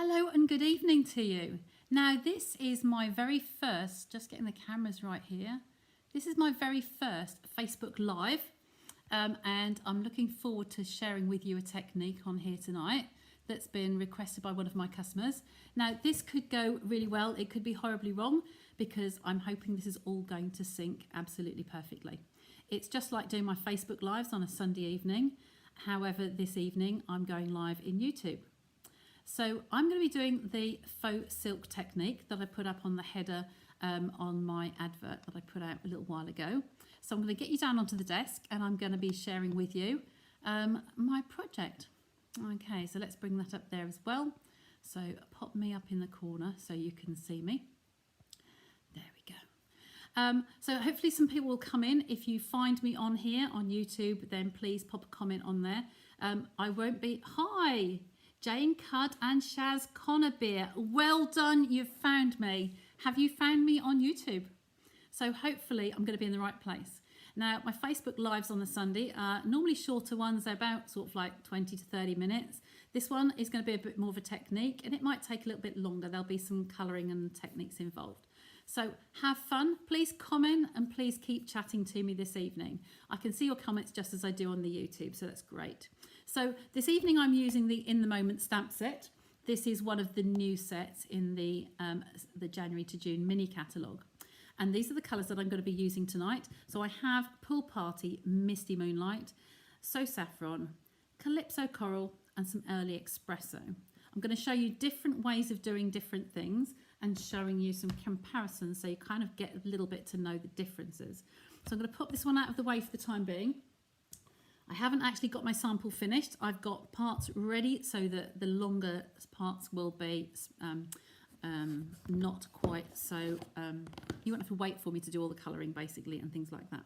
Hello and good evening to you. Now this is my very first, just getting the cameras right here, this is my very first Facebook Live and I'm looking forward to sharing with you a technique on here tonight that's been requested by one of my customers. Now this could go really well, it could be horribly wrong because I'm hoping this is all going to sync absolutely perfectly. It's just like doing my Facebook Lives on a Sunday evening. However, this evening I'm going live in YouTube. So I'm going to be doing the Faux Silk Technique that I put up on the header on my advert that I put out a little while ago. So I'm going to get you down onto the desk and I'm going to be sharing with you my project. Okay, so let's bring that up there as well. So pop me up in the corner so you can see me. There we go. So hopefully some people will come in. If you find me on here on YouTube, then please pop a comment on there. I won't be... Hi! Jane Cudd and Shaz Connerbeer. Well done, you've found me. Have you found me on YouTube? So hopefully I'm going to be in the right place. Now, my Facebook Lives on the Sunday are normally shorter ones, they're about sort of like 20 to 30 minutes. This one is going to be a bit more of a technique and it might take a little bit longer. There'll be some colouring and techniques involved. So have fun, please comment and please keep chatting to me this evening. I can see your comments just as I do on the YouTube, so that's great. So this evening I'm using the In the Moment stamp set. This is one of the new sets in the January to June mini catalogue. And these are the colours that I'm going to be using tonight. So I have Pool Party, Misty Moonlight, So Saffron, Calypso Coral and some Early Espresso. I'm going to show you different ways of doing different things and showing you some comparisons so you kind of get a little bit to know the differences. So I'm going to put this one out of the way for the time being. I haven't actually got my sample finished. I've got parts ready so that the longer parts will be not quite so, you won't have to wait for me to do all the colouring basically and things like that.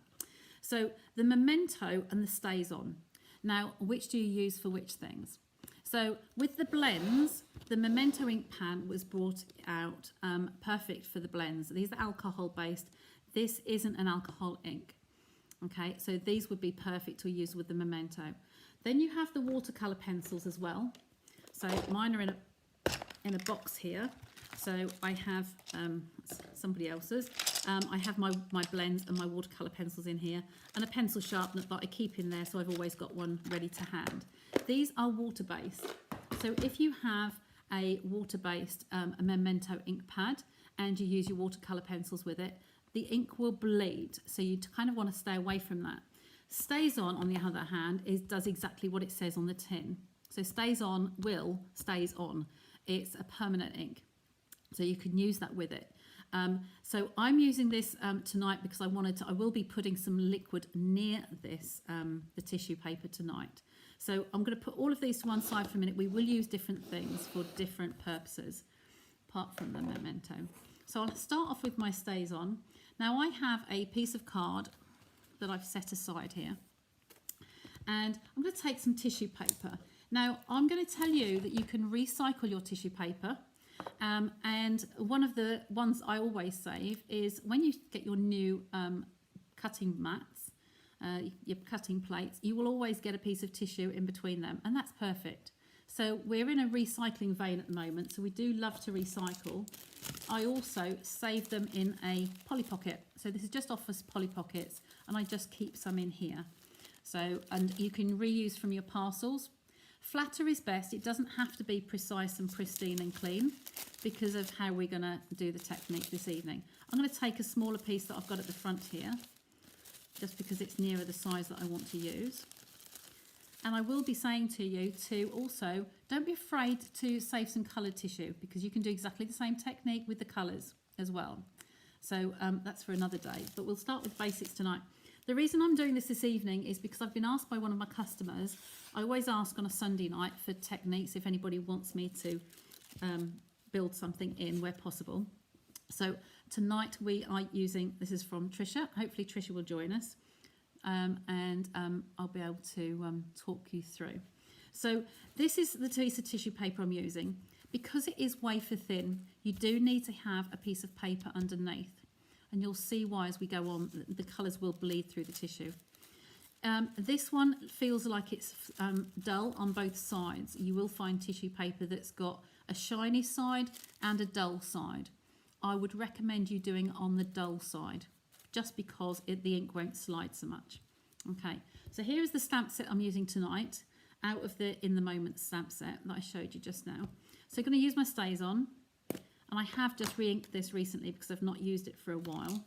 So the Memento and the Stays On. Now, which do you use for which things? So with the blends, the Memento ink pad was brought out perfect for the blends. These are alcohol based. This isn't an alcohol ink. Okay, so these would be perfect to use with the Memento. Then you have the watercolor pencils as well. So mine are in a box here. So I have somebody else's. I have my blends and my watercolor pencils in here and a pencil sharpener that I keep in there, so I've always got one ready to hand. These are water-based. So if you have a water-based a Memento ink pad and you use your watercolor pencils with it, the ink will bleed, so you kind of want to stay away from that. Stays On the other hand, does exactly what it says on the tin. So Stays On stays on. It's a permanent ink, so you can use that with it. So I'm using this tonight because I will be putting some liquid near this, the tissue paper tonight. So I'm going to put all of these to one side for a minute. We will use different things for different purposes, apart from the Memento. So I'll start off with my Stays On. Now I have a piece of card that I've set aside here and I'm going to take some tissue paper. Now I'm going to tell you that you can recycle your tissue paper and one of the ones I always save is when you get your new cutting mats, your cutting plates, you will always get a piece of tissue in between them and that's perfect. So we're in a recycling vein at the moment, so we do love to recycle. I also save them in a Polly Pocket. So this is just Office Polly Pockets, and I just keep some in here. So, and you can reuse from your parcels. Flatter is best. It doesn't have to be precise and pristine and clean because of how we're going to do the technique this evening. I'm going to take a smaller piece that I've got at the front here, just because it's nearer the size that I want to use. And I will be saying to you to also, don't be afraid to save some coloured tissue because you can do exactly the same technique with the colours as well. So that's for another day, but we'll start with basics tonight. The reason I'm doing this evening is because I've been asked by one of my customers. I always ask on a Sunday night for techniques if anybody wants me to build something in where possible. So tonight we are using, this is from Trisha. Hopefully Trisha will join us. I'll be able to talk you through. So this is the piece of tissue paper I'm using. Because it is wafer thin, you do need to have a piece of paper underneath. And you'll see why as we go on, the colours will bleed through the tissue. This one feels like it's dull on both sides. You will find tissue paper that's got a shiny side and a dull side. I would recommend you doing on the dull side, just because the ink won't slide so much. Okay, so here is the stamp set I'm using tonight, out of the In the Moment stamp set that I showed you just now. So I'm going to use my StazOn, and I have just re-inked this recently because I've not used it for a while.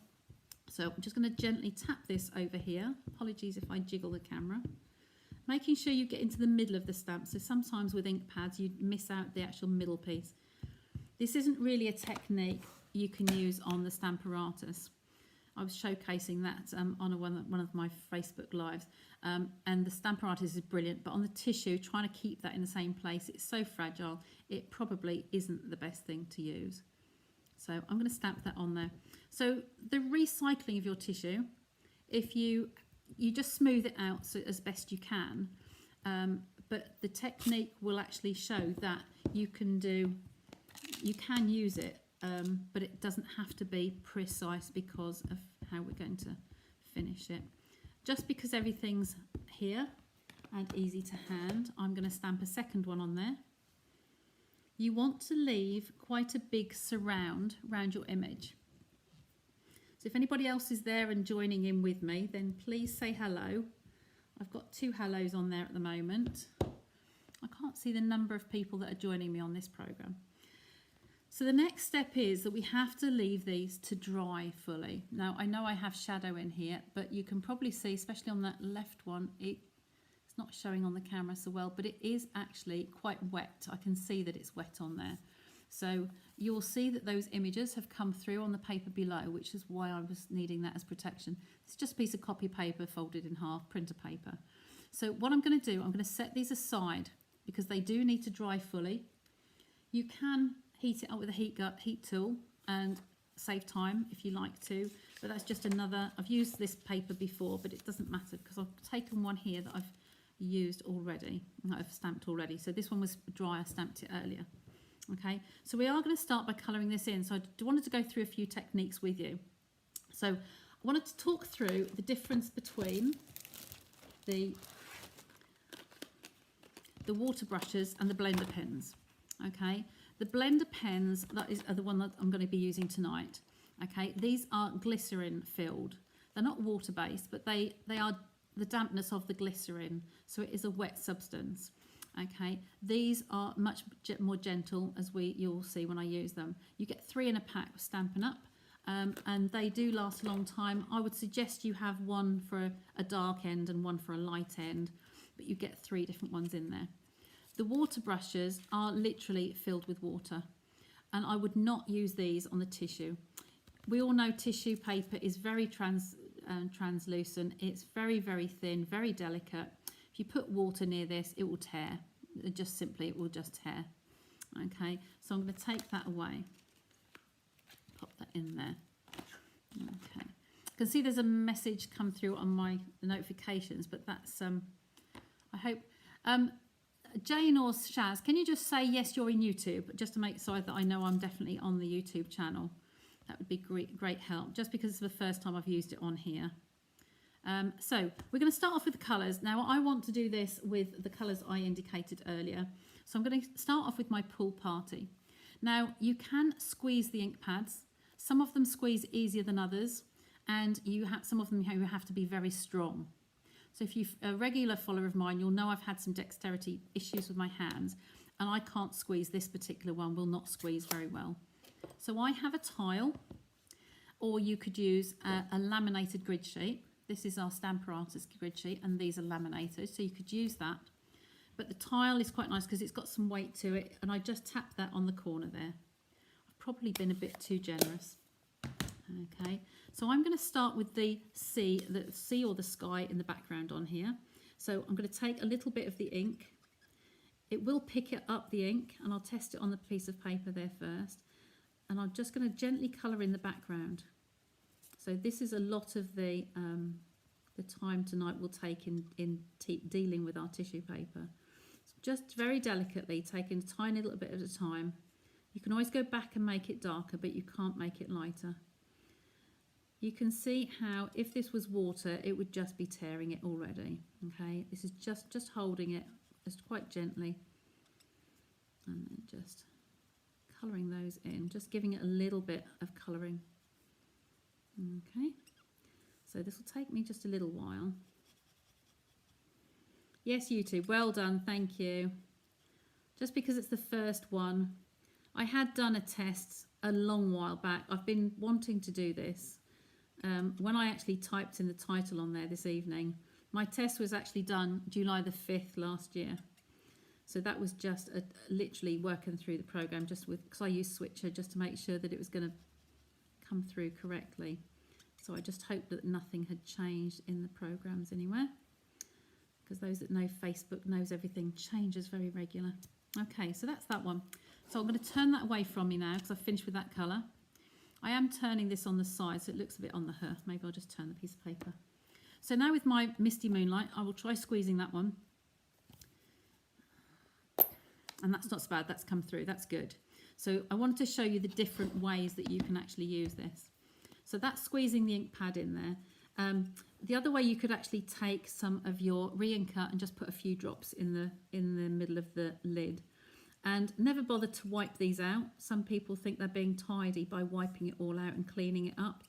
So I'm just going to gently tap this over here. Apologies if I jiggle the camera. Making sure you get into the middle of the stamp. So sometimes with ink pads you miss out the actual middle piece. This isn't really a technique you can use on the Stamparatus. I was showcasing that on one of my Facebook lives, and the Stamparatus is brilliant, but on the tissue, trying to keep that in the same place, it's so fragile, it probably isn't the best thing to use. So I'm going to stamp that on there. So the recycling of your tissue, if you just smooth it out so as best you can, but the technique will actually show that you can use it, but it doesn't have to be precise because of how we're going to finish it. Just because everything's here and easy to hand, I'm going to stamp a second one on there. You want to leave quite a big surround around your image. So if anybody else is there and joining in with me, then please say hello. I've got 2 hellos on there at the moment. I can't see the number of people that are joining me on this program. So the next step is that we have to leave these to dry fully. Now I know I have shadow in here, but you can probably see, especially on that left one, it's not showing on the camera so well, but it is actually quite wet. I can see that it's wet on there. So you'll see that those images have come through on the paper below, which is why I was needing that as protection. It's just a piece of copy paper folded in half, printer paper. So what I'm going to do, I'm going to set these aside because they do need to dry fully. You can heat it up with a heat tool and save time if you like to, but that's just another, I've used this paper before, but it doesn't matter because I've taken one here that I've used already, that I've stamped already. So this one was dry, I stamped it earlier. Okay, so we are going to start by colouring this in. So I wanted to go through a few techniques with you. So I wanted to talk through the difference between the water brushes and the blender pens. Okay, the blender pens are the one that I'm going to be using tonight. Okay, these are glycerin filled. They're not water based, but they are the dampness of the glycerin, so it is a wet substance. Okay, these are much more gentle, as you'll see when I use them. You get 3 in a pack with Stampin' Up, and they do last a long time. I would suggest you have one for a dark end and one for a light end, but you get 3 different ones in there. The water brushes are literally filled with water, and I would not use these on the tissue. We all know tissue paper is very translucent. It's very, very thin, very delicate. If you put water near this, it will tear. It will just tear. Okay, so I'm going to take that away. Pop that in there. Okay, you can see there's a message come through on my notifications, but that's I hope. Jane or Shaz, can you just say yes, you're in YouTube, just to make so that I know I'm definitely on the YouTube channel? That would be great help, just because it's the first time I've used it on here. So we're going to start off with the colours. Now I want to do this with the colours I indicated earlier. So I'm going to start off with my Pool Party. Now you can squeeze the ink pads. Some of them squeeze easier than others, and some of them you have to be very strong. So if you're a regular follower of mine, you'll know I've had some dexterity issues with my hands, and I can't squeeze. This particular one will not squeeze very well. So I have a tile, or you could use a laminated grid sheet. This is our Stamparatus grid sheet, and these are laminated, so you could use that. But the tile is quite nice because it's got some weight to it, and I just tapped that on the corner there. I've probably been a bit too generous. Okay, so I'm going to start with the sea or the sky in the background on here. So I'm going to take a little bit of the ink. It will pick it up, the ink, and I'll test it on the piece of paper there first. And I'm just going to gently colour in the background. So this is a lot of the time tonight we'll take in dealing with our tissue paper. So just very delicately, taking a tiny little bit at a time. You can always go back and make it darker, but you can't make it lighter. You can see how if this was water, it would just be tearing it already. Okay, this is just holding it just quite gently, and then just colouring those in, just giving it a little bit of colouring. Okay, so this will take me just a little while. Yes, YouTube, well done, thank you. Just because it's the first one, I had done a test a long while back. I've been wanting to do this. When I actually typed in the title on there this evening, my test was actually done July the 5th last year. So that was just literally working through the program just with, because I used Switcher just to make sure that it was going to come through correctly. So I just hope that nothing had changed in the programs anywhere, because those that know Facebook knows everything changes very regular. Okay, so that's that one. So I'm going to turn that away from me now because I've finished with that colour. I am turning this on the side so it looks a bit on the her. Maybe I'll just turn the piece of paper. So now with my Misty Moonlight, I will try squeezing that one. And that's not so bad, that's come through, that's good. So I wanted to show you the different ways that you can actually use this. So that's squeezing the ink pad in there. The other way, you could actually take some of your re-inker and just put a few drops in the middle of the lid. And never bother to wipe these out. Some people think they're being tidy by wiping it all out and cleaning it up.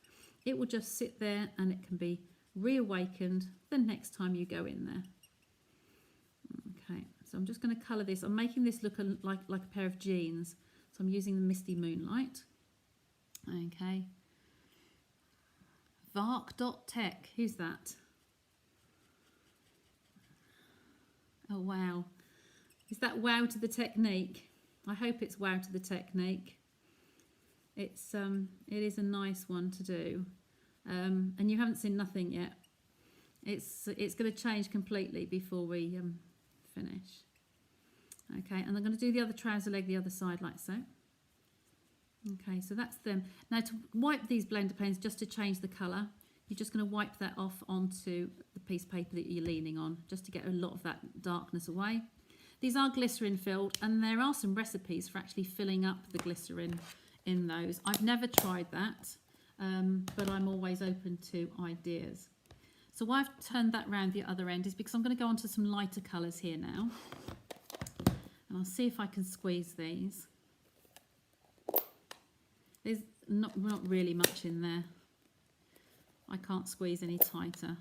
It will just sit there and it can be reawakened the next time you go in there. Okay, so I'm just going to colour this. I'm making this look like a pair of jeans. So I'm using the Misty Moonlight. Okay. Vark.tech, who's that? Oh wow. Is that wow to the technique? I hope it's wow to the technique. It is a nice one to do. And you haven't seen nothing yet. It's going to change completely before we finish. Okay, and I'm going to do the other trouser leg the other side like so. Okay, so that's them. Now to wipe these blender pens, just to change the colour, you're just going to wipe that off onto the piece of paper that you're leaning on, just to get a lot of that darkness away. These are glycerin filled, and there are some recipes for actually filling up the glycerin in those. I've never tried that, but I'm always open to ideas. So why I've turned that round the other end is because I'm going to go on to some lighter colours here now. And I'll see if I can squeeze these. There's not really much in there. I can't squeeze any tighter.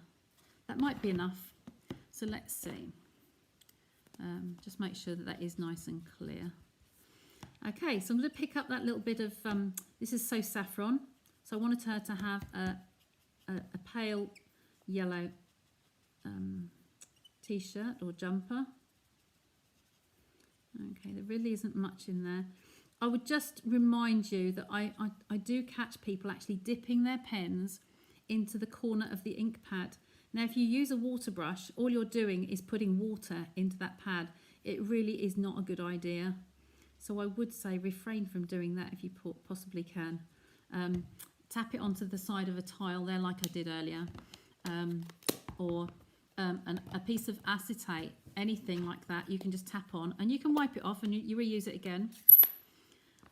That might be enough. So let's see. Just make sure that that is nice and clear. Okay, so I'm going to pick up that little bit of, this is So Saffron. So I wanted her to have a pale yellow t-shirt or jumper. Okay, there really isn't much in there. I would just remind you that I do catch people actually dipping their pens into the corner of the ink pad. Now, if you use a water brush, all you're doing is putting water into that pad. It really is not a good idea. So I would say refrain from doing that if you possibly can. Tap it onto the side of a tile there like I did earlier. Or a piece of acetate, anything like that, you can just tap on and you can wipe it off and you reuse it again.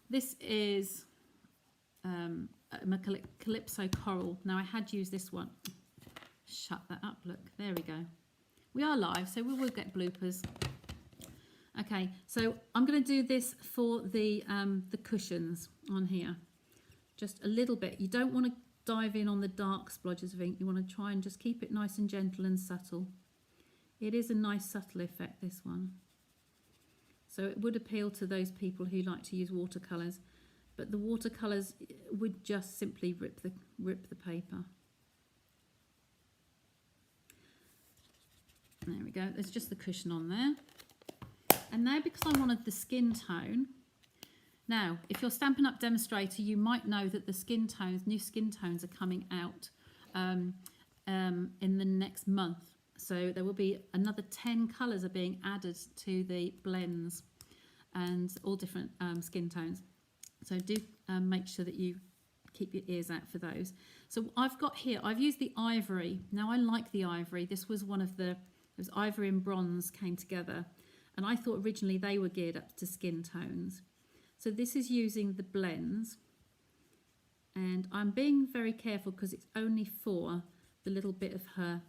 This is Calypso Coral. Now I had used this one. Shut that up, look, there we go. We are live, so we will get bloopers. Okay, so I'm going to do this for the cushions on here. Just a little bit. You don't want to dive in on the dark splodges of ink. You want to try and just keep it nice and gentle and subtle. It is a nice subtle effect, this one. So it would appeal to those people who like to use watercolours, but the watercolours would just simply rip the paper. There we go, there's just the cushion on there. And now, because I wanted the skin tone, now if you're Stampin' Up demonstrator, you might know that the skin tones, new skin tones are coming out in the next month. So there will be another 10 colours are being added to the blends and all different skin tones. So do make sure that you keep your ears out for those. So I've got here, I've used the ivory. Now I like the ivory. This was one of the, it was ivory and bronze came together. And I thought originally they were geared up to skin tones. So this is using the blends. And I'm being very careful because it's only for the little bit of her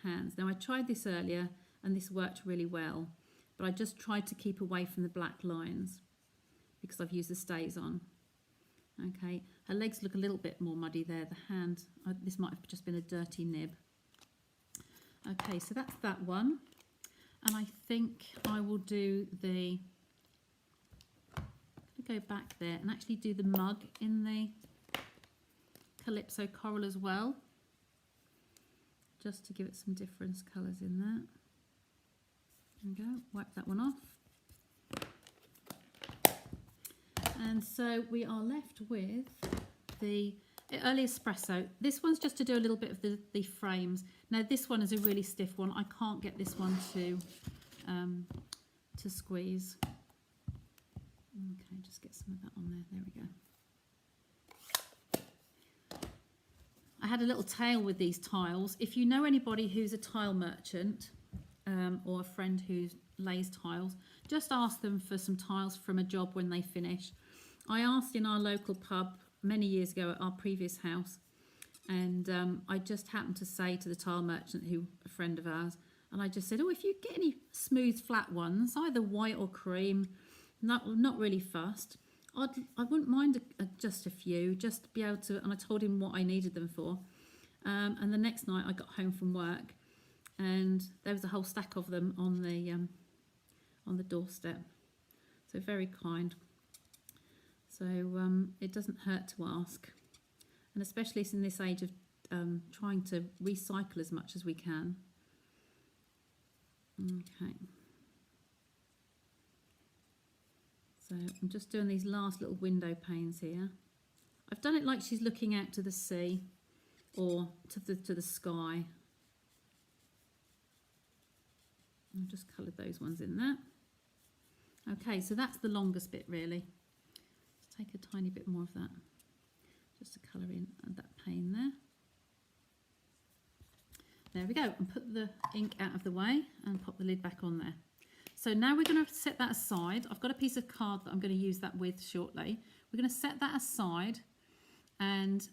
hands. Now I tried this earlier and this worked really well, but I just tried to keep away from the black lines because I've used the stays on. Okay, her legs look a little bit more muddy there. The hand, this might have just been a dirty nib. Okay, so that's that one. And I think I will do the, go back there and actually do the mug in the Calypso Coral as well, just to give it some different colours in there. There we go, wipe that one off. And so we are left with the early espresso. This one's just to do a little bit of the frames. Now this one is a really stiff one. I can't get this one to squeeze. Okay, just get some of that on there. There we go. I had a little tale with these tiles. If you know anybody who's a tile merchant or a friend who lays tiles, just ask them for some tiles from a job when they finish. I asked in our local pub many years ago at our previous house, and I just happened to say to the tile merchant, who a friend of ours, and I just said, oh, if you get any smooth flat ones, either white or cream, not really fussed, I wouldn't mind just a few, just to be able to. And I told him what I needed them for, and the next night I got home from work and there was a whole stack of them on the doorstep. So very kind. So it doesn't hurt to ask, and especially in this age of trying to recycle as much as we can. Okay. So I'm just doing these last little window panes here. I've done it like she's looking out to the sea or to the sky. I've just coloured those ones in there. Okay, so that's the longest bit really. Let's take a tiny bit more of that just to colour in that pane there. There we go, and put the ink out of the way and pop the lid back on there. So now we're going to set that aside. I've got a piece of card that I'm going to use that with shortly. We're going to set that aside and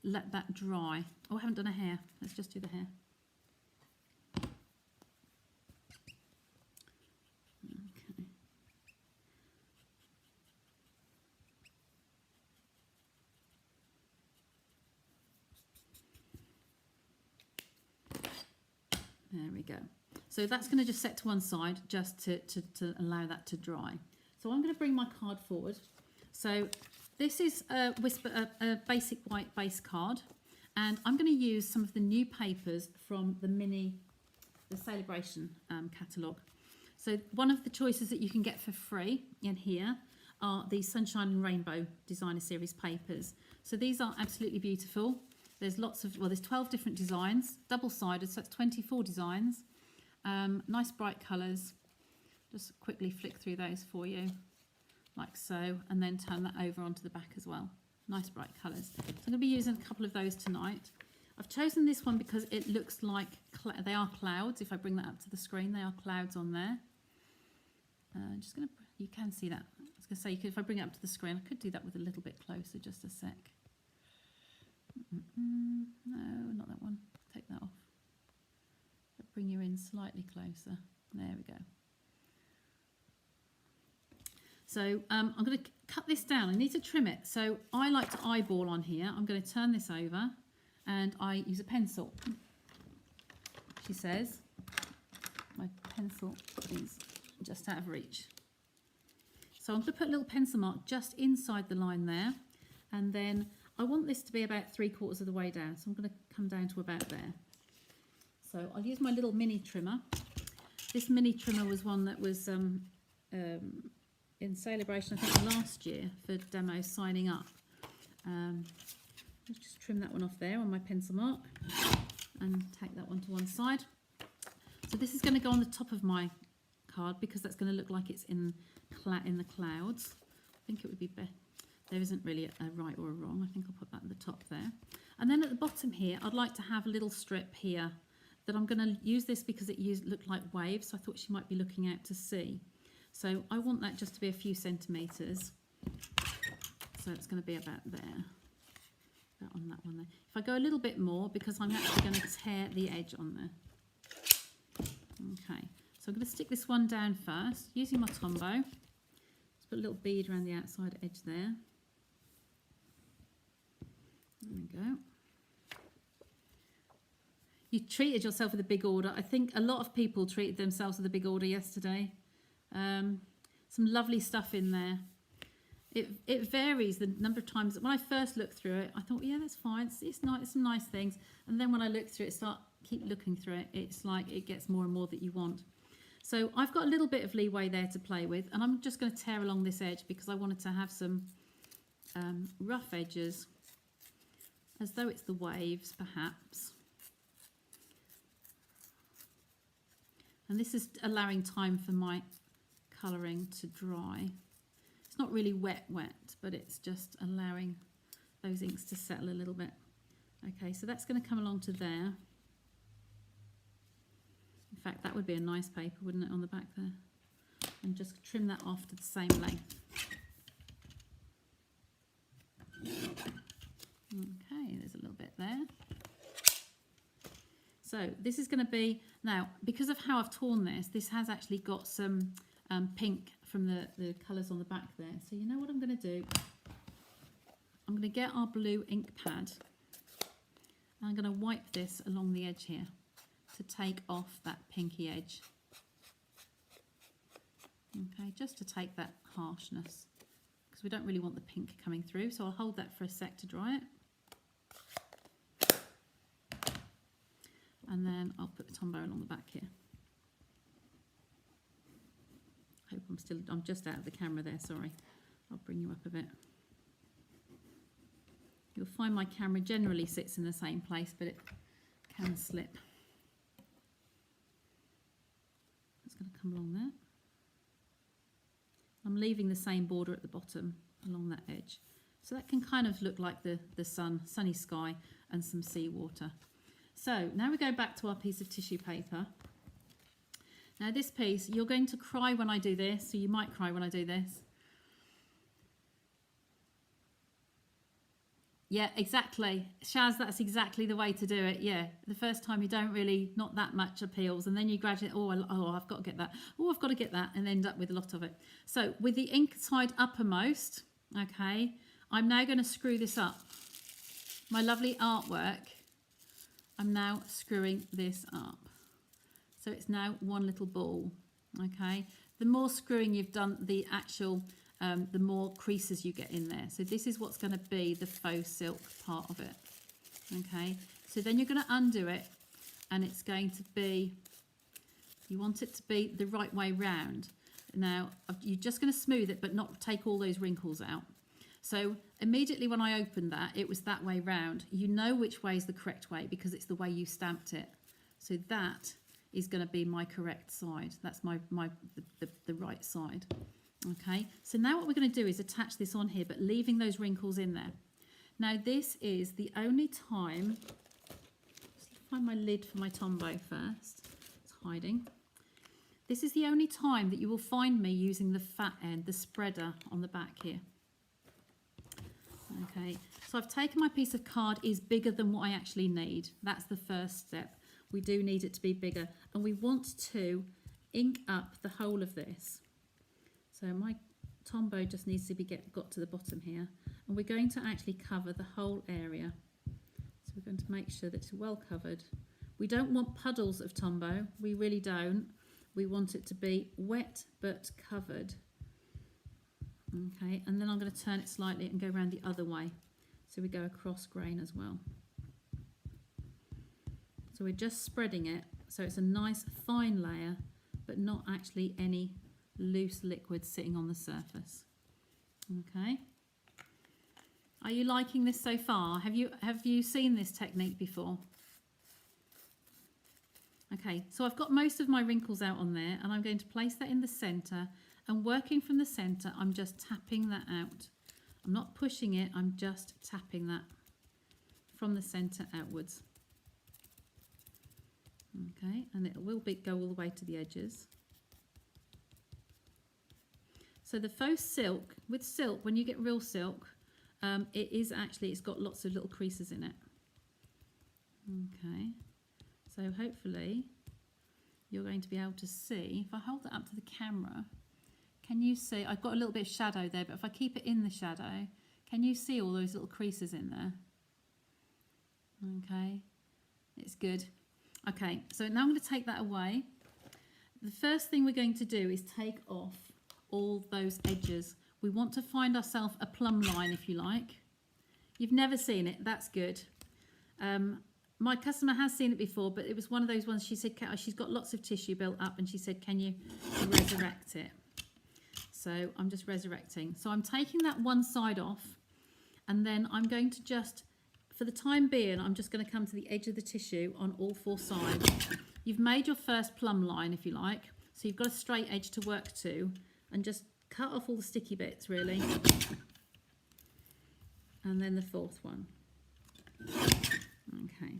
let that dry. Oh, I haven't done a hair. Let's just do the hair. Okay. There we go. So that's going to just set to one side just to allow that to dry. So I'm going to bring my card forward. So this is a basic white base card, and I'm going to use some of the new papers from the Celebration catalogue. So one of the choices that you can get for free in here are the Sunshine and Rainbow Designer Series papers. So these are absolutely beautiful. There's lots of, well, there's 12 different designs, double-sided, so it's 24 designs. Nice bright colours. Just quickly flick through those for you, like so, and then turn that over onto the back as well. Nice bright colours. So I'm going to be using a couple of those tonight. I've chosen this one because it looks like they are clouds. If I bring that up to the screen, they are clouds on there. Just going to, you can see that. I was going to say, if I bring it up to the screen, I could do that with a little bit closer, just a sec. No, not that one. Take that off. Bring you in slightly closer. There we go. So I'm going to cut this down. I need to trim it. So I like to eyeball on here. I'm going to turn this over and I use a pencil. She says my pencil is just out of reach. So I'm going to put a little pencil mark just inside the line there, and then I want this to be about 3/4 of the way down. So I'm going to come down to about there. So I'll use my little mini trimmer. This mini trimmer was one that was in Celebration, I think, last year for demo signing up. Let's just trim that one off there on my pencil mark and take that one to one side. So this is going to go on the top of my card because that's going to look like it's in the clouds. I think it would be better. There isn't really a right or a wrong. I think I'll put that at the top there. And then at the bottom here, I'd like to have a little strip here that I'm going to use this because it looked like waves. So I thought she might be looking out to sea. So I want that just to be a few centimetres. So it's going to be about there. About on that one there. If I go a little bit more, because I'm actually going to tear the edge on there. Okay. So I'm going to stick this one down first, using my Tombow. Let's Just put a little bead around the outside edge there. There we go. You treated yourself with a big order. I think a lot of people treated themselves with a big order yesterday. Some lovely stuff in there. It varies the number of times. When I first looked through it, I thought, yeah, that's fine. It's nice, some nice things. And then when I look through it, keep looking through it, it's like it gets more and more that you want. So I've got a little bit of leeway there to play with, and I'm just going to tear along this edge because I wanted to have some rough edges, as though it's the waves, perhaps. And this is allowing time for my colouring to dry. It's not really wet, but it's just allowing those inks to settle a little bit. Okay, so that's going to come along to there. In fact, that would be a nice paper, wouldn't it, on the back there? And just trim that off to the same length. Okay, there's a little bit there. So this is going to be, now, because of how I've torn this has actually got some pink from the colours on the back there. So you know what I'm going to do? I'm going to get our blue ink pad. And I'm going to wipe this along the edge here to take off that pinky edge. Okay, just to take that harshness, because we don't really want the pink coming through. So I'll hold that for a sec to dry it. And then I'll put the Tombow along the back here. Hope I'm just out of the camera there, sorry. I'll bring you up a bit. You'll find my camera generally sits in the same place, but it can slip. It's going to come along there. I'm leaving the same border at the bottom along that edge. So that can kind of look like the sunny sky and some seawater. So now we go back to our piece of tissue paper. Now this piece, you're going to cry when I do this, so you might cry when I do this. Yeah, exactly. Shaz, that's exactly the way to do it. Yeah, the first time you don't really, not that much appeals, and then you gradually, oh, I've got to get that. Oh, I've got to get that, and end up with a lot of it. So with the ink side uppermost, okay, I'm now going to screw this up. My lovely artwork, I'm now screwing this up. So it's now one little ball, okay? The more screwing you've done, the actual, the more creases you get in there. So this is what's going to be the faux silk part of it, okay? So then you're going to undo it, and it's going to be, you want it to be the right way round. Now, you're just going to smooth it, but not take all those wrinkles out. So immediately when I opened that, it was that way round. You know which way is the correct way because it's the way you stamped it. So that is going to be my correct side. That's the right side. Okay, so now what we're going to do is attach this on here, but leaving those wrinkles in there. Now this is the only time, let's find my lid for my Tombow first, it's hiding. This is the only time that you will find me using the fat end, the spreader on the back here. Okay, so I've taken my piece of card is bigger than what I actually need. That's the first step. We do need it to be bigger, and we want to ink up the whole of this. So my Tombow just needs to be got to the bottom here, and we're going to actually cover the whole area. So we're going to make sure that it's well covered. We don't want puddles of Tombow, we really don't. We want it to be wet but covered. Okay, and then I'm going to turn it slightly and go around the other way. So we go across grain as well. So we're just spreading it so it's a nice fine layer, but not actually any loose liquid sitting on the surface. Okay. Are you liking this so far? Have you seen this technique before? Okay, so I've got most of my wrinkles out on there, and I'm going to place that in the centre, and working from the centre, I'm just tapping that out. I'm not pushing it, I'm just tapping that from the centre outwards. Okay, and it will go all the way to the edges. So the faux silk, with silk, when you get real silk, it's got lots of little creases in it. Okay, so hopefully you're going to be able to see, if I hold that up to the camera, Can you see? I've got a little bit of shadow there, but if I keep it in the shadow, can you see all those little creases in there? Okay, it's good. Okay, so now I'm going to take that away. The first thing we're going to do is take off all those edges. We want to find ourselves a plumb line, if you like. You've never seen it, that's good. My customer has seen it before, but it was one of those ones she said, she's got lots of tissue built up, and she said, can you resurrect it? So I'm just resurrecting. So I'm taking that one side off, and then I'm going to just, for the time being, I'm just going to come to the edge of the tissue on all four sides. You've made your first plumb line, if you like. So you've got a straight edge to work to, and just cut off all the sticky bits, really. And then the fourth one. Okay,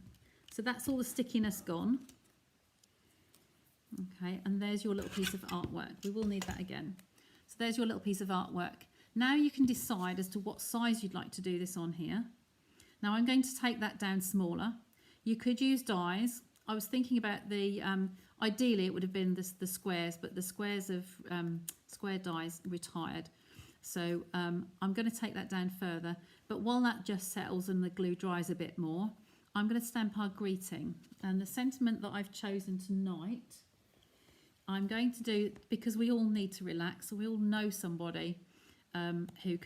so that's all the stickiness gone. Okay, and there's your little piece of artwork. We will need that again. So there's your little piece of artwork. Now you can decide as to what size you'd like to do this on here. Now I'm going to take that down smaller. You could use dies. I was thinking about the, ideally it would have been the squares, but the squares of square dies retired. So I'm going to take that down further. But while that just settles and the glue dries a bit more, I'm going to stamp our greeting. And the sentiment that I've chosen tonight, I'm going to do, because we all need to relax. So we all know somebody who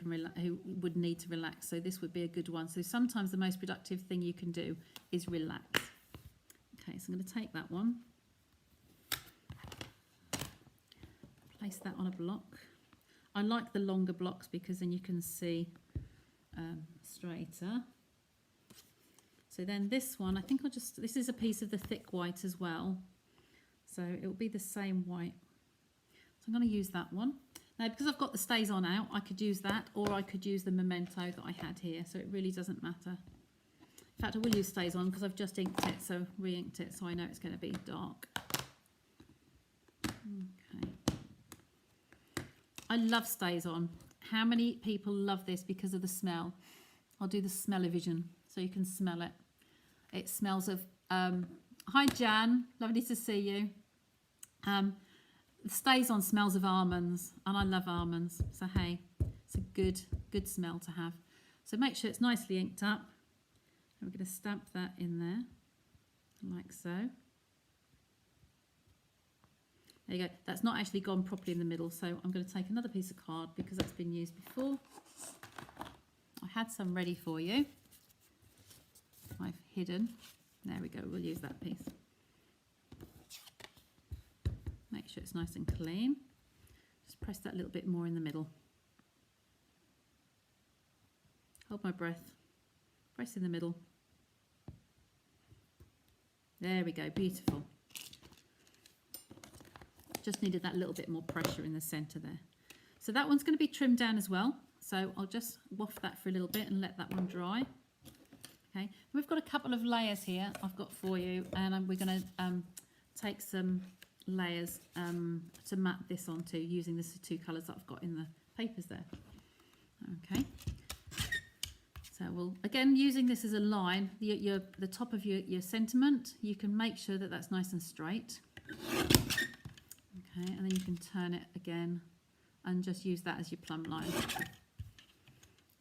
would need to relax. So this would be a good one. So sometimes the most productive thing you can do is relax. Okay, so I'm going to take that one. Place that on a block. I like the longer blocks because then you can see straighter. So then this one, I think this is a piece of the thick white as well. So it will be the same white. So I'm going to use that one. Now, because I've got the stays on out, I could use that, or I could use the memento that I had here. So it really doesn't matter. In fact, I will use stays on because I've just inked it, so re-inked it, so I know it's going to be dark. Okay. I love stays on. How many people love this because of the smell? I'll do the smell-o-vision so you can smell it. It smells of, hi Jan, lovely to see you. Stays on smells of almonds, and I love almonds. So hey, it's a good smell to have. So make sure it's nicely inked up. And we're going to stamp that in there, like so. There you go. That's not actually gone properly in the middle, so I'm going to take another piece of card because that's been used before. I had some ready for you. I've hidden. There we go. We'll use that piece. Make sure it's nice and clean. Just press that a little bit more in the middle. Hold my breath. Press in the middle. There we go. Beautiful. Just needed that little bit more pressure in the centre there. So that one's going to be trimmed down as well. So I'll just waft that for a little bit and let that one dry. Okay, we've got a couple of layers here I've got for you, and we're going to take some layers to map this onto using the two colours that I've got in the papers there. Okay, so we'll again using this as a line, the top of your sentiment, you can make sure that that's nice and straight. Okay, and then you can turn it again and just use that as your plumb line.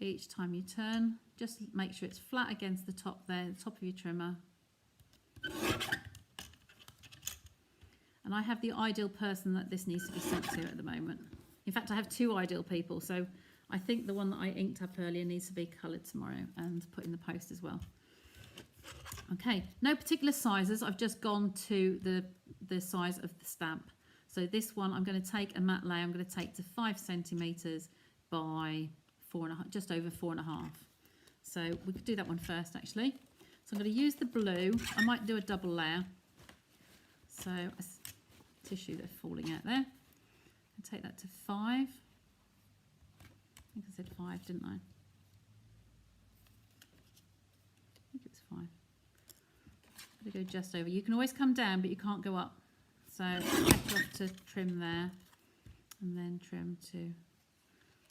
Each time you turn, just make sure it's flat against the top there, the top of your trimmer. And I have the ideal person that this needs to be sent to at the moment. In fact, I have two ideal people, so I think the one that I inked up earlier needs to be coloured tomorrow and put in the post as well. Okay, no particular sizes. I've just gone to the size of the stamp. So this one, I'm going to take a matte layer. I'm going to take to 5 centimetres by 4.5, just over 4.5. So we could do that one first, actually. So I'm going to use the blue. I might do a double layer. So tissue that's falling out there. And take that to 5. I think I said 5, didn't I? I think it was 5. I'm going to go just over. You can always come down, but you can't go up. So take off to trim there, and then trim to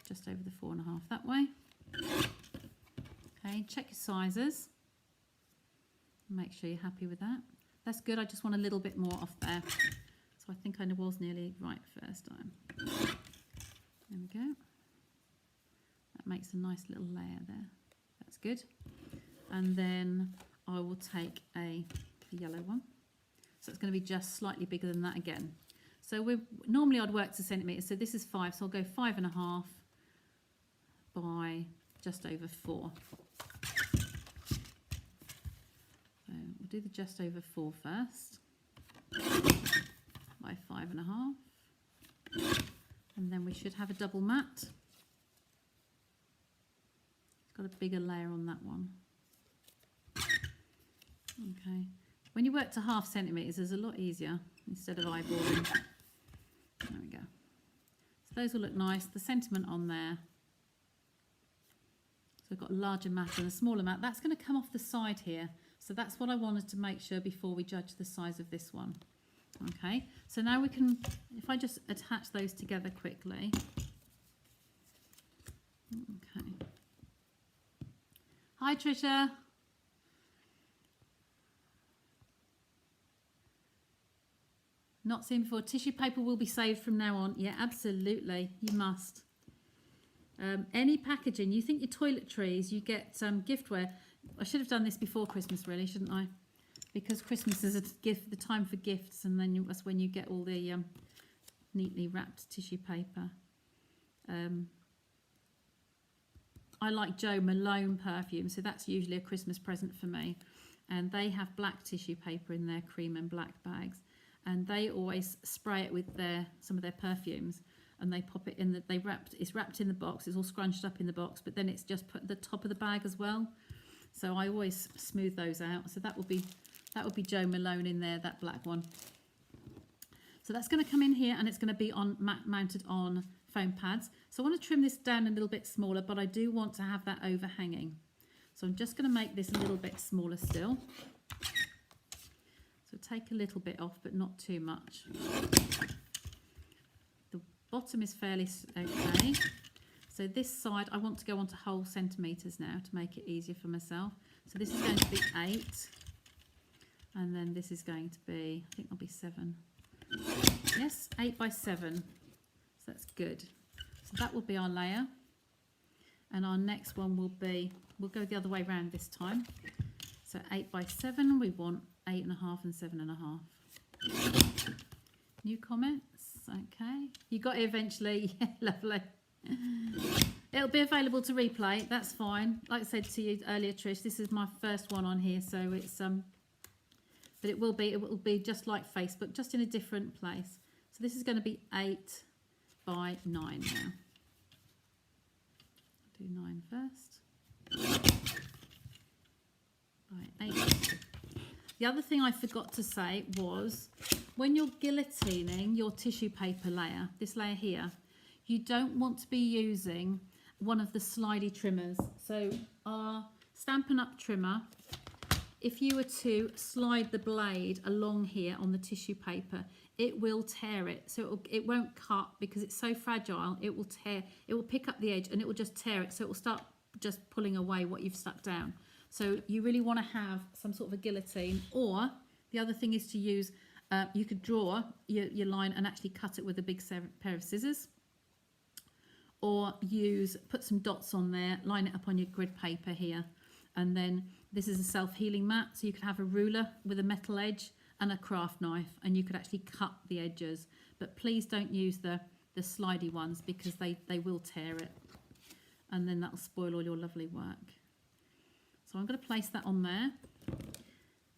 just over the 4.5 that way. Okay, check your sizes. Make sure you're happy with that. That's good. I just want a little bit more off there. So I think I was nearly right first time. There we go. That makes a nice little layer there. That's good. And then I will take the yellow one. So it's going to be just slightly bigger than that again. So normally I'd work to centimetres, so this is 5, so I'll go 5.5 by just over 4. So we'll do the just over 4 first, by 5.5, and then we should have a double mat. It's got a bigger layer on that one. Okay, when you work to half centimetres, it's a lot easier instead of eyeballing. There we go. So those will look nice. The sentiment on there. So we've got a larger mat and a smaller mat. That's going to come off the side here. So that's what I wanted to make sure before we judge the size of this one. Okay, so now we can, if I just attach those together quickly. Okay. Hi, Trisha. Not seen before. Tissue paper will be saved from now on. Yeah, absolutely. You must. Any packaging. You think your toiletries, you get giftware. I should have done this before Christmas, really, shouldn't I? Because Christmas is a gift, the time for gifts, and then that's when you get all the neatly wrapped tissue paper. I like Jo Malone perfume, so that's usually a Christmas present for me. And they have black tissue paper in their cream and black bags. And they always spray it with some of their perfumes, and they pop it in it's wrapped in the box. It's all scrunched up in the box, but then it's just put at the top of the bag as well. So I always smooth those out. So that would be Jo Malone in there, that black one. So that's going to come in here, and it's going to be mounted on foam pads. So I want to trim this down a little bit smaller, but I do want to have that overhanging. So I'm just going to make this a little bit smaller still. So take a little bit off, but not too much. The bottom is fairly okay. So this side, I want to go on to whole centimetres now to make it easier for myself. So this is going to be 8. And then this is going to be, I think it'll be 7. Yes, 8 by 7. So that's good. So that will be our layer. And our next one will be, we'll go the other way around this time. So 8 by 7, we want 8.5 and 7.5. New comments? Okay. You got it eventually. Yeah, lovely. It'll be available to replay. That's fine. Like I said to you earlier, Trish, this is my first one on here, so it's but it will be just like Facebook, just in a different place. So this is going to be 8 by 9 now. Do 9 first. Right, 8. The other thing I forgot to say was, when you're guillotining your tissue paper layer, this layer here, you don't want to be using one of the slidey trimmers. So our Stampin' Up trimmer, if you were to slide the blade along here on the tissue paper, it will tear it. So it won't cut because it's so fragile. It will tear, it will pick up the edge and it will just tear it. So it will start just pulling away what you've stuck down. So you really want to have some sort of a guillotine, or the other thing is to use, you could draw your line and actually cut it with a big pair of scissors, or put some dots on there, line it up on your grid paper here. And then this is a self-healing mat, so you could have a ruler with a metal edge and a craft knife, and you could actually cut the edges. But please don't use the slidey ones, because they will tear it, and then that'll spoil all your lovely work. So I'm going to place that on there.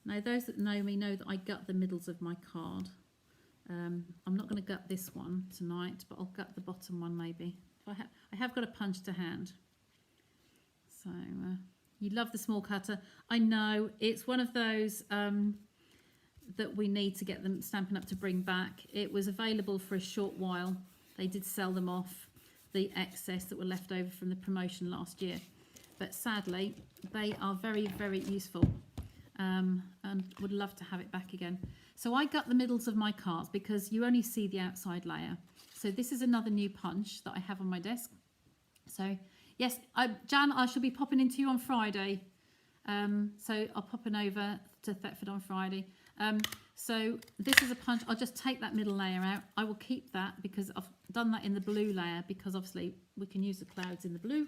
Now, those that know me know that I gut the middles of my card. I'm not going to gut this one tonight, but I'll gut the bottom one maybe. I have got a punch to hand. So you love the small cutter. I know it's one of those that we need to get them Stampin' Up to bring back. It was available for a short while. They did sell them off, the excess that were left over from the promotion last year. But sadly, they are very, very useful, and would love to have it back again. So I gut the middles of my cards because you only see the outside layer. So this is another new punch that I have on my desk. So yes, Jan, I shall be popping into you on Friday. So I'll pop in over to Thetford on Friday. So this is a punch. I'll just take that middle layer out. I will keep that because I've done that in the blue layer, because obviously we can use the clouds in the blue.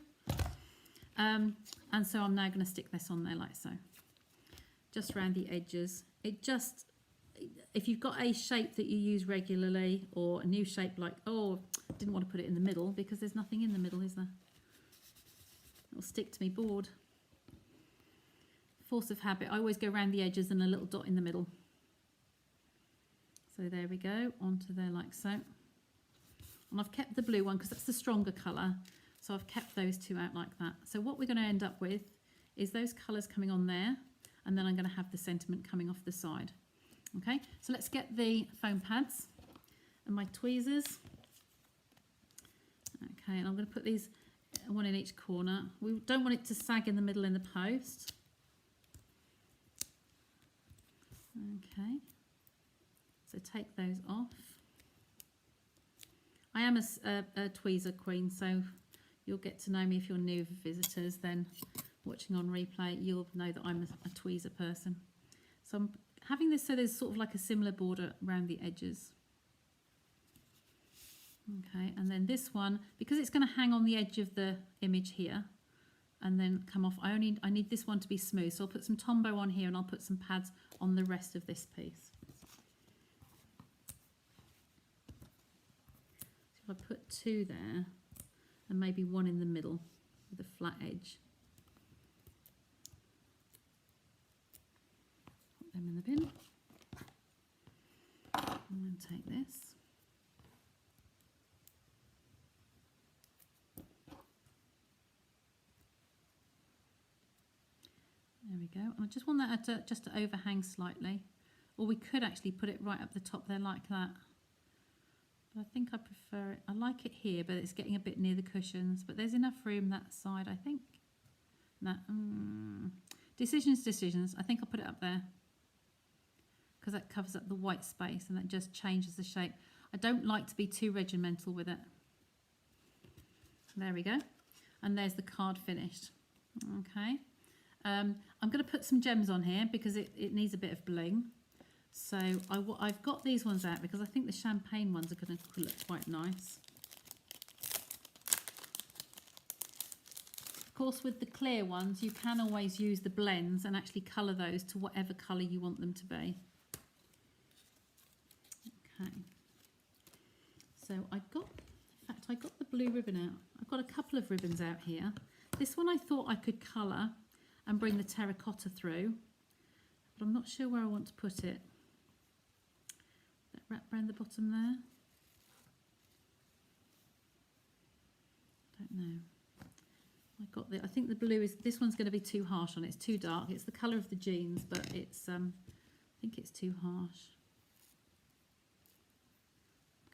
And so I'm now going to stick this on there like so, just around the edges. It just, if you've got a shape that you use regularly, or a new shape like, oh, didn't want to put it in the middle because there's nothing in the middle, is there? It'll stick to me board. Force of habit. I always go around the edges and a little dot in the middle. So there we go, onto there like so. And I've kept the blue one because that's the stronger colour. So I've kept those two out like that. So what we're going to end up with is those colours coming on there, and then I'm going to have the sentiment coming off the side. Okay, so let's get the foam pads and my tweezers. Okay, and I'm going to put these one in each corner. We don't want it to sag in the middle in the post. Okay, so take those off. I am a tweezer queen, so you'll get to know me if you're new visitors. Then watching on replay, you'll know that I'm a tweezer person. So I'm having this so there's sort of like a similar border around the edges. Okay, and then this one, because it's going to hang on the edge of the image here and then come off, I need this one to be smooth. So I'll put some Tombow on here and I'll put some pads on the rest of this piece. So if I put two there and maybe one in the middle with a flat edge. Put them in the bin. And then take this. There we go. And I just want that just to overhang slightly. Or we could actually put it right up the top there like that. But I think I prefer it. I like it here, but it's getting a bit near the cushions. But there's enough room that side, I think. No, decisions. I think I'll put it up there, because that covers up the white space and that just changes the shape. I don't like to be too regimental with it. There we go. And there's the card finished. Okay. I'm going to put some gems on here because it needs a bit of bling. So I've got these ones out because I think the champagne ones are going to look quite nice. Of course, with the clear ones, you can always use the blends and actually colour those to whatever colour you want them to be. Okay. So I got the blue ribbon out. I've got a couple of ribbons out here. This one I thought I could colour and bring the terracotta through, but I'm not sure where I want to put it. That wrap around the bottom there. Don't know. I think the blue is, this one's going to be too harsh on it. It's too dark. It's the colour of the jeans, but it's I think it's too harsh.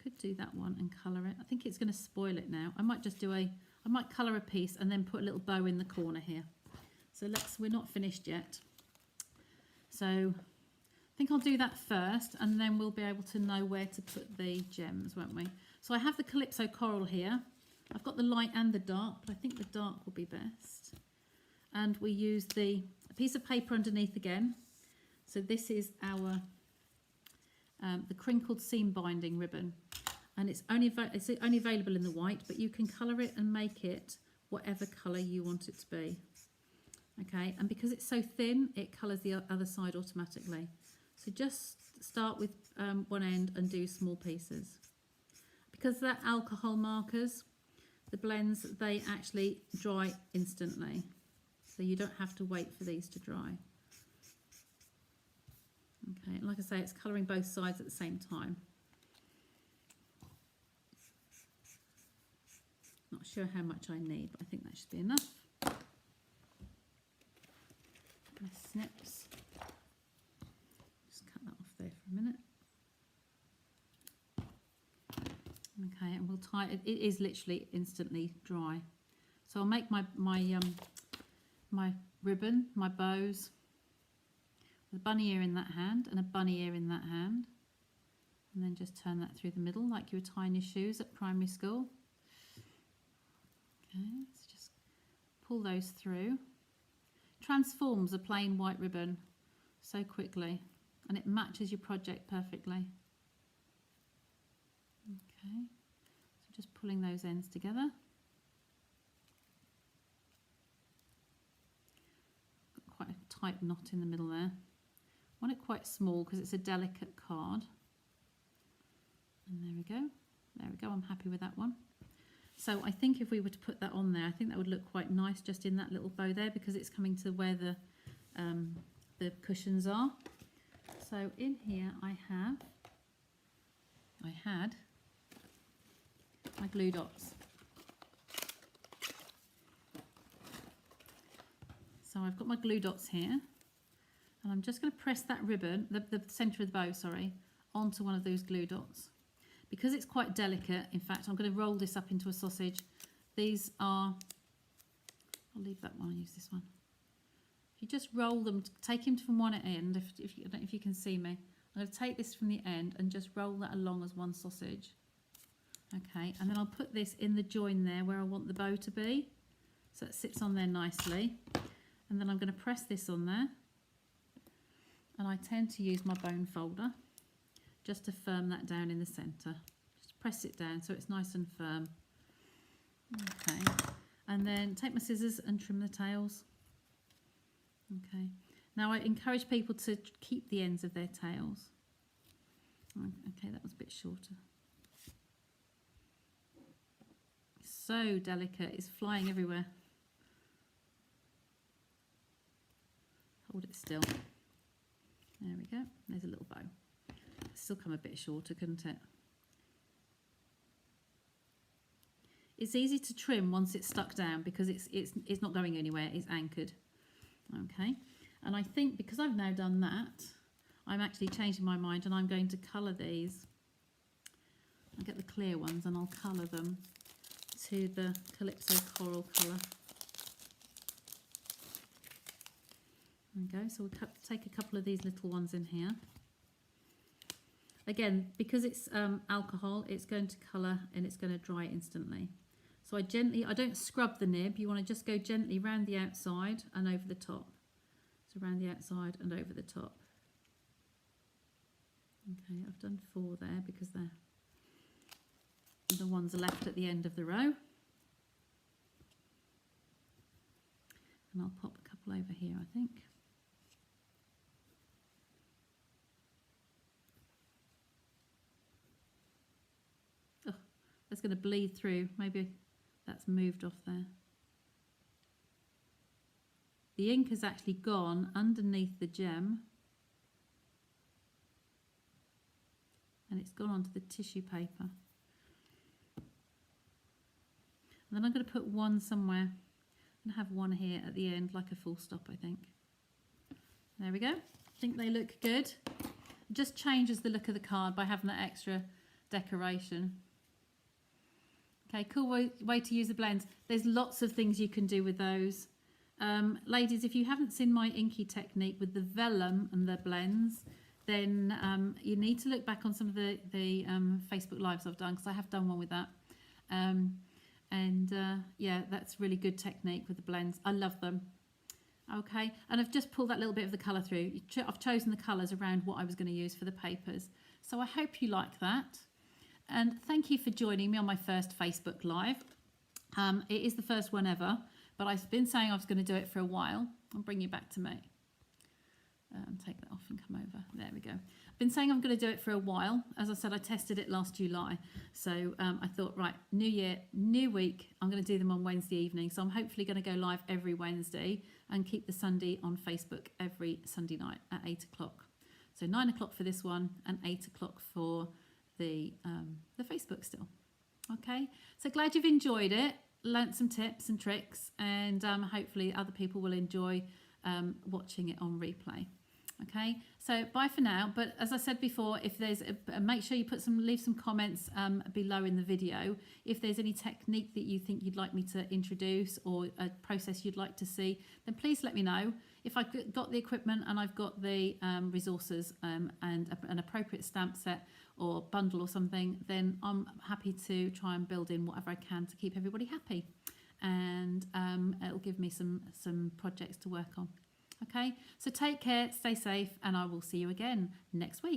Could do that one and colour it. I think it's going to spoil it now. I might just I might colour a piece and then put a little bow in the corner here. So we're not finished yet. So I think I'll do that first, and then we'll be able to know where to put the gems, won't we? So I have the Calypso Coral here. I've got the light and the dark, but I think the dark will be best. And we use a piece of paper underneath again. So this is our the crinkled seam binding ribbon, and it's only available in the white, but you can colour it and make it whatever colour you want it to be. Okay, and because it's so thin, it colours the other side automatically. So just start with one end and do small pieces. Because they're alcohol markers, the blends, they actually dry instantly. So you don't have to wait for these to dry. Okay, and like I say, it's colouring both sides at the same time. Not sure how much I need, but I think that should be enough. My snips. Just cut that off there for a minute. Okay, and we'll tie it. It is literally instantly dry. So I'll make my ribbon, my bows, with a bunny ear in that hand and a bunny ear in that hand, and then just turn that through the middle like you were tying your shoes at primary school. Okay, so just pull those through. Transforms a plain white ribbon so quickly. and it matches your project perfectly. Okay, so just pulling those ends together. Got quite a tight knot in the middle there. I want it quite small because it's a delicate card. And there we go. There we go. I'm happy with that one. So I think if we were to put that on there, I think that would look quite nice just in that little bow there, because it's coming to where the cushions are. So in here I had my glue dots. So I've got my glue dots here, and I'm just going to press that ribbon, the centre of the bow, sorry, onto one of those glue dots. Because it's quite delicate, in fact, I'm going to roll this up into a sausage. These are, I'll leave that one, I'll use this one. If you just roll them, take them from one end, I don't know if you can see me. I'm going to take this from the end and just roll that along as one sausage. Okay, and then I'll put this in the join there where I want the bow to be. So it sits on there nicely. And then I'm going to press this on there. And I tend to use my bone folder just to firm that down in the centre. Just press it down so it's nice and firm. Okay, and then take my scissors and trim the tails. Okay, now I encourage people to keep the ends of their tails. Okay, that was a bit shorter. It's so delicate, it's flying everywhere. Hold it still. There we go, there's a little bow. Still come a bit shorter, couldn't it? It's easy to trim once it's stuck down because it's not going anywhere, it's anchored. Okay, and I think because I've now done that, I'm actually changing my mind and I'm going to colour these. I'll get the clear ones and I'll colour them to the Calypso Coral colour. There we go, so we'll take a couple of these little ones in here. Again, because it's alcohol, it's going to colour and it's going to dry instantly. So I don't scrub the nib, you want to just go gently round the outside and over the top. So round the outside and over the top. Okay, I've done 4 there because they're the ones left at the end of the row. And I'll pop a couple over here, I think. Oh, that's going to bleed through. Maybe that's moved off there. The ink has actually gone underneath the gem and it's gone onto the tissue paper. And then I'm going to put one somewhere and have one here at the end, like a full stop, I think. There we go. I think they look good. It just changes the look of the card by having that extra decoration. Okay, cool way to use the blends. There's lots of things you can do with those. Ladies, if you haven't seen my inky technique with the vellum and the blends, then you need to look back on some of the Facebook Lives I've done, because I have done one with that. Yeah, that's really good technique with the blends. I love them. Okay, and I've just pulled that little bit of the colour through. I've chosen the colours around what I was going to use for the papers. So I hope you like that. And thank you for joining me on my first Facebook Live. It is the first one ever, but I've been saying I was going to do it for a while. I'll bring you back to me. Take that off and come over. There we go. I've been saying I'm going to do it for a while. As I said, I tested it last July. So I thought, right, new year, new week, I'm going to do them on Wednesday evening. So I'm hopefully going to go live every Wednesday and keep the Sunday on Facebook every Sunday night at 8 o'clock. So 9 o'clock for this one and 8 o'clock for the Facebook still. Okay, so glad you've enjoyed it, learnt some tips and tricks, and hopefully other people will enjoy watching it on replay. Okay, so bye for now. But as I said before, if there's make sure you leave some comments below in the video if there's any technique that you think you'd like me to introduce or a process you'd like to see, then please let me know. If I've got the equipment and I've got the resources and an appropriate stamp set or bundle or something, then I'm happy to try and build in whatever I can to keep everybody happy, and it'll give me some projects to work on. Okay, so take care, stay safe, and I will see you again next week.